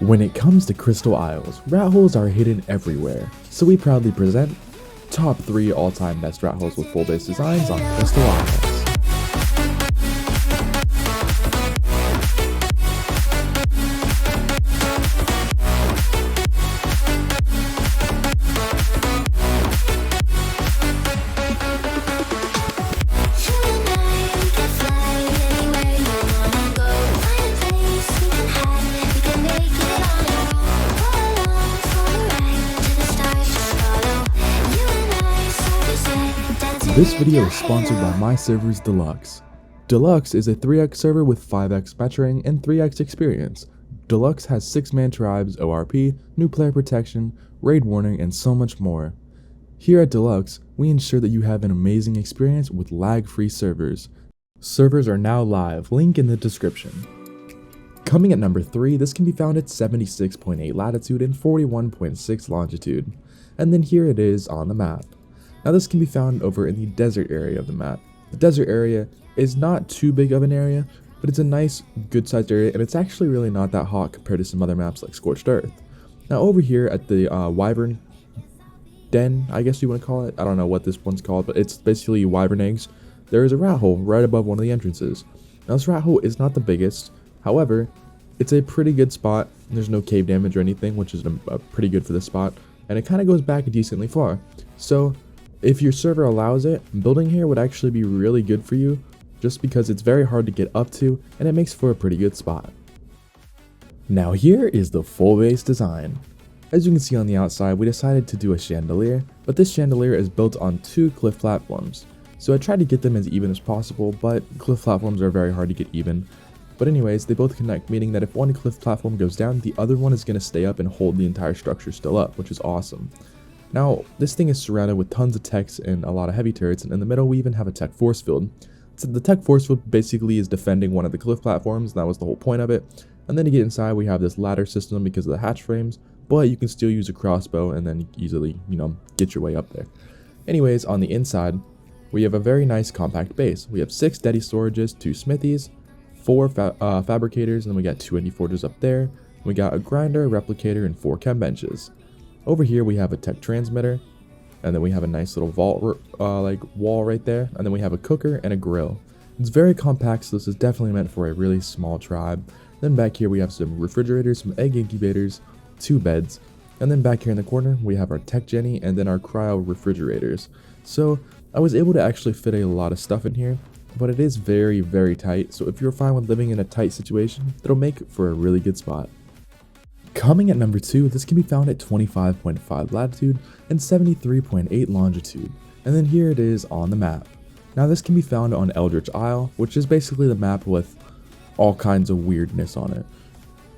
When it comes to Crystal Isles, rat holes are hidden everywhere, so we proudly present top 3 all-time best rat holes with full base designs on Crystal Isles. This video is sponsored by my servers Deluxe. Deluxe is a 3x server with 5x matching and 3x experience. Deluxe has 6-man tribes, ORP, new player protection, raid warning, and so much more. Here at Deluxe, we ensure that you have an amazing experience with lag-free servers. Servers are now live, link in the description. Coming at number 3, this can be found at 76.8 latitude and 41.6 longitude. And then here it is on the map. Now this can be found over in the desert area of the map. The desert area is not too big of an area, but it's a nice, good sized area, and it's actually really not that hot compared to some other maps like Scorched Earth. Now over here at the Wyvern Den, I guess you want to call it, I don't know what this one's called, but it's basically Wyvern eggs. There is a rat hole right above one of the entrances. Now this rat hole is not the biggest, however, it's a pretty good spot. There's no cave damage or anything, which is pretty good for this spot, and it kind of goes back decently far. So if your server allows it, building here would actually be really good for you, just because it's very hard to get up to, and it makes for a pretty good spot. Now here is the full base design. As you can see on the outside, we decided to do a chandelier, but this chandelier is built on 2 cliff platforms. So I tried to get them as even as possible, but cliff platforms are very hard to get even. But anyways, they both connect, meaning that if one cliff platform goes down, the other one is going to stay up and hold the entire structure still up, which is awesome. Now, this thing is surrounded with tons of techs and a lot of heavy turrets, and in the middle we even have a tech force field. So the tech force field basically is defending one of the cliff platforms, and that was the whole point of it. And then to get inside, we have this ladder system because of the hatch frames, but you can still use a crossbow and then easily, get your way up there. Anyways, on the inside, we have a very nice compact base. We have 6 steady storages, 2 smithies, 4 fabricators, and then we got 2 indie forges up there. We got a grinder, replicator, and 4 chem benches. Over here we have a tech transmitter, and then we have a nice little vault wall right there, and then we have a cooker and a grill. It's very compact, so this is definitely meant for a really small tribe. Then back here we have some refrigerators, some egg incubators, 2 beds, and then back here in the corner we have our tech jenny and then our cryo refrigerators. So I was able to actually fit a lot of stuff in here, but it is very, very tight, so if you're fine with living in a tight situation, it'll make for a really good spot. Coming at number 2, this can be found at 25.5 latitude and 73.8 longitude, and then here it is on the map. Now this can be found on Eldritch Isle, which is basically the map with all kinds of weirdness on it.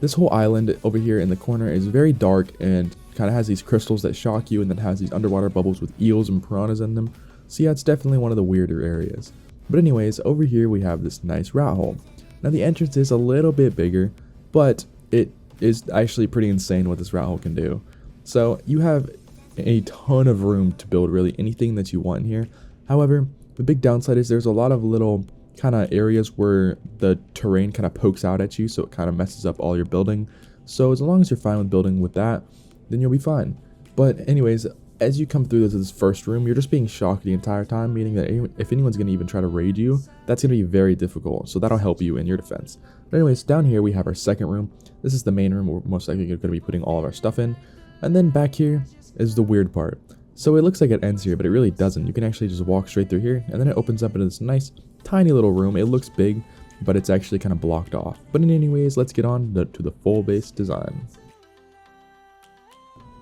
This whole island over here in the corner is very dark and kind of has these crystals that shock you, and then has these underwater bubbles with eels and piranhas in them. So yeah, it's definitely one of the weirder areas. But anyways, over here we have this nice rat hole. Now the entrance is a little bit bigger, but it is actually pretty insane what this rat hole can do. So you have a ton of room to build really anything that you want in here. However, the big downside is there's a lot of little kind of areas where the terrain kind of pokes out at you, so it kind of messes up all your building. So as long as you're fine with building with that, then you'll be fine. But anyways, as you come through this first room, you're just being shocked the entire time, meaning that if anyone's going to even try to raid you, that's going to be very difficult, so that'll help you in your defense. But anyways, down here we have our second room. This is the main room we're most likely going to be putting all of our stuff in. And then back here is the weird part. So it looks like it ends here, but it really doesn't. You can actually just walk straight through here, and then it opens up into this nice, tiny little room. It looks big, but it's actually kind of blocked off. But anyways, let's get on to the full base design.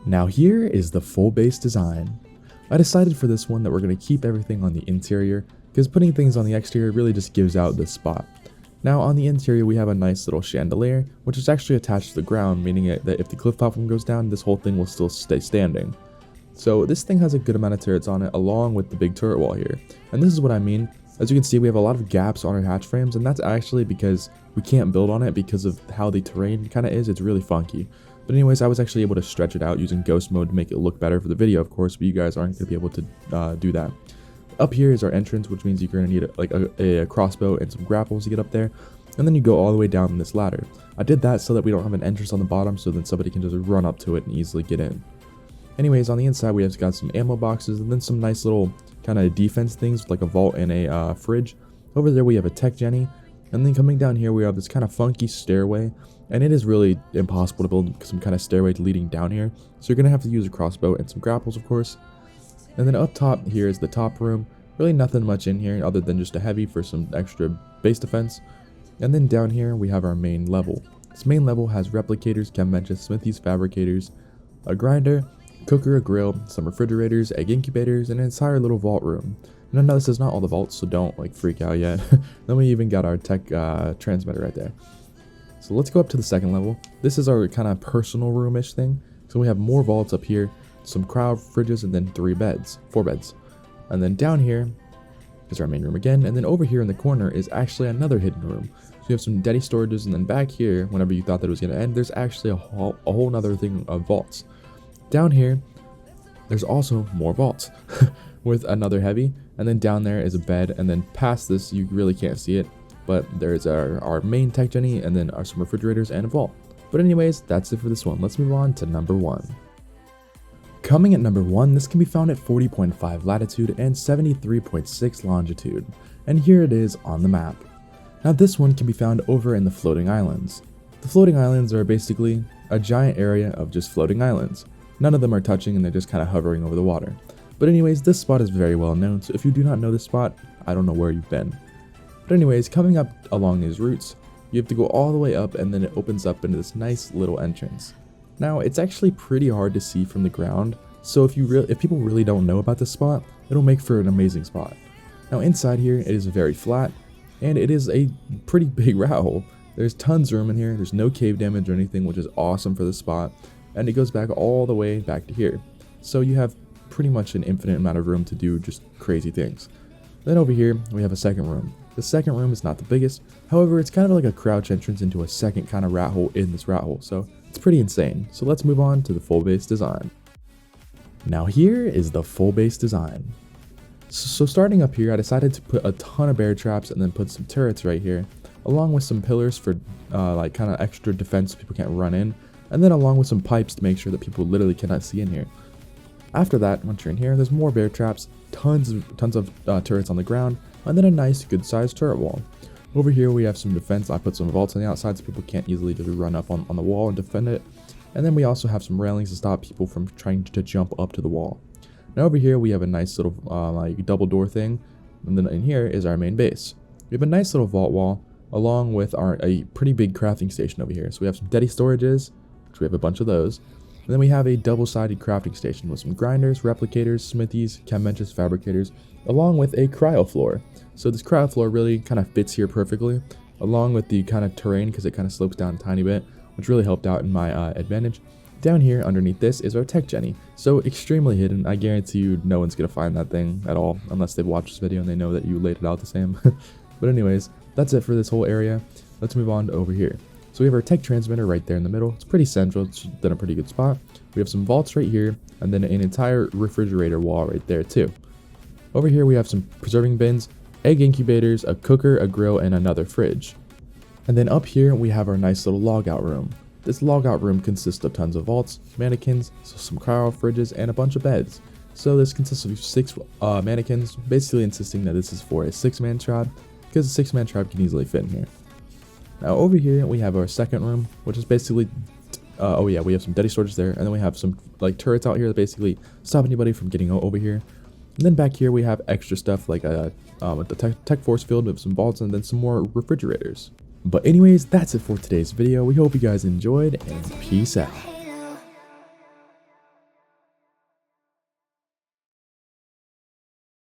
Now here is the full base design. I decided for this one that we're going to keep everything on the interior, because putting things on the exterior really just gives out the spot. Now on the interior we have a nice little chandelier, which is actually attached to the ground, meaning that if the cliff platform goes down, this whole thing will still stay standing. So this thing has a good amount of turrets on it, along with the big turret wall here. And this is what I mean. As you can see, we have a lot of gaps on our hatch frames, and that's actually because we can't build on it because of how the terrain kind of is. It's really funky. But anyways, I was actually able to stretch it out using ghost mode to make it look better for the video, of course, but you guys aren't going to be able to do that. Up here is our entrance, which means you're going to need a crossbow and some grapples to get up there. and then you go all the way down this ladder. I did that so that we don't have an entrance on the bottom, so then somebody can just run up to it and easily get in. Anyways, on the inside we have got some ammo boxes and then some nice little kind of defense things like a vault and a fridge. Over there we have a tech jenny, and then coming down here we have this kind of funky stairway, and it is really impossible to build some kind of stairway leading down here, so you're going to have to use a crossbow and some grapples, of course. And then up top here is the top room. Really nothing much in here other than just a heavy for some extra base defense. And then down here we have our main level. This main level has replicators, chem benches, smithies, fabricators, a grinder, cooker, a grill, some refrigerators, egg incubators, and an entire little vault room. And I know this is not all the vaults, so don't like freak out yet. Then we even got our tech transmitter right there. So let's go up to the second level. This is our kind of personal room-ish thing. So we have more vaults up here, some crowd fridges, and then 4 beds. And then down here is our main room again, and then over here in the corner is actually another hidden room. So you have some daddy storages, and then back here, whenever you thought that it was going to end, there's actually a whole nother thing of vaults. Down here, there's also more vaults with another heavy, and then down there is a bed, and then past this, you really can't see it, but there's our main tech jenny, and then some refrigerators and a vault. But anyways, that's it for this one. Let's move on to number 1. Coming at number 1, this can be found at 40.5 latitude and 73.6 longitude, and here it is on the map. Now this one can be found over in the floating islands. The floating islands are basically a giant area of just floating islands. None of them are touching and they're just kind of hovering over the water. But anyways, this spot is very well known, so if you do not know this spot, I don't know where you've been. But anyways, coming up along these routes, you have to go all the way up and then it opens up into this nice little entrance. Now, it's actually pretty hard to see from the ground, so if people really don't know about this spot, it'll make for an amazing spot. Now, inside here, it is very flat, and it is a pretty big rat hole. There's tons of room in here, there's no cave damage or anything, which is awesome for this spot, and it goes back all the way back to here. So you have pretty much an infinite amount of room to do just crazy things. Then over here, we have a second room. The second room is not the biggest, however, it's kind of like a crouch entrance into a second kind of rat hole in this rat hole, so it's pretty insane. So let's move on to the full base design. Now here is the full base design. So starting up here, I decided to put a ton of bear traps and then put some turrets right here, along with some pillars for like kind of extra defense so people can't run in, and then along with some pipes to make sure that people literally cannot see in here. After that, once you're in here, there's more bear traps, tons of turrets on the ground, and then a nice good sized turret wall. Over here we have some defense. I put some vaults on the outside so people can't easily just run up on the wall and defend it. And then we also have some railings to stop people from trying to jump up to the wall. Now over here we have a nice little like double door thing, and then in here is our main base. We have a nice little vault wall along with a pretty big crafting station over here. So we have some daddy storages, which we have a bunch of those. And then we have a double-sided crafting station with some grinders, replicators, smithies, chem benches, fabricators, along with a cryo floor. So this cryo floor really kind of fits here perfectly, along with the kind of terrain because it kind of slopes down a tiny bit, which really helped out in my advantage. Down here underneath this is our tech jenny, so extremely hidden. I guarantee you no one's going to find that thing at all, unless they've watched this video and they know that you laid it out the same. But anyways, that's it for this whole area. Let's move on to over here. So we have our tech transmitter right there in the middle. It's pretty central, it's in a pretty good spot. We have some vaults right here, and then an entire refrigerator wall right there too. Over here we have some preserving bins, egg incubators, a cooker, a grill, and another fridge. And then up here we have our nice little logout room. This logout room consists of tons of vaults, mannequins, so some cryo fridges, and a bunch of beds. So this consists of 6 mannequins, basically insisting that this is for a 6-man tribe, because a 6-man tribe can easily fit in here. Now over here we have our second room, which is basically, we have some daddy storage there, and then we have some like turrets out here that basically stop anybody from getting over here. And then back here we have extra stuff like the tech force field with some vaults and then some more refrigerators. But anyways, that's it for today's video. We hope you guys enjoyed, and peace out.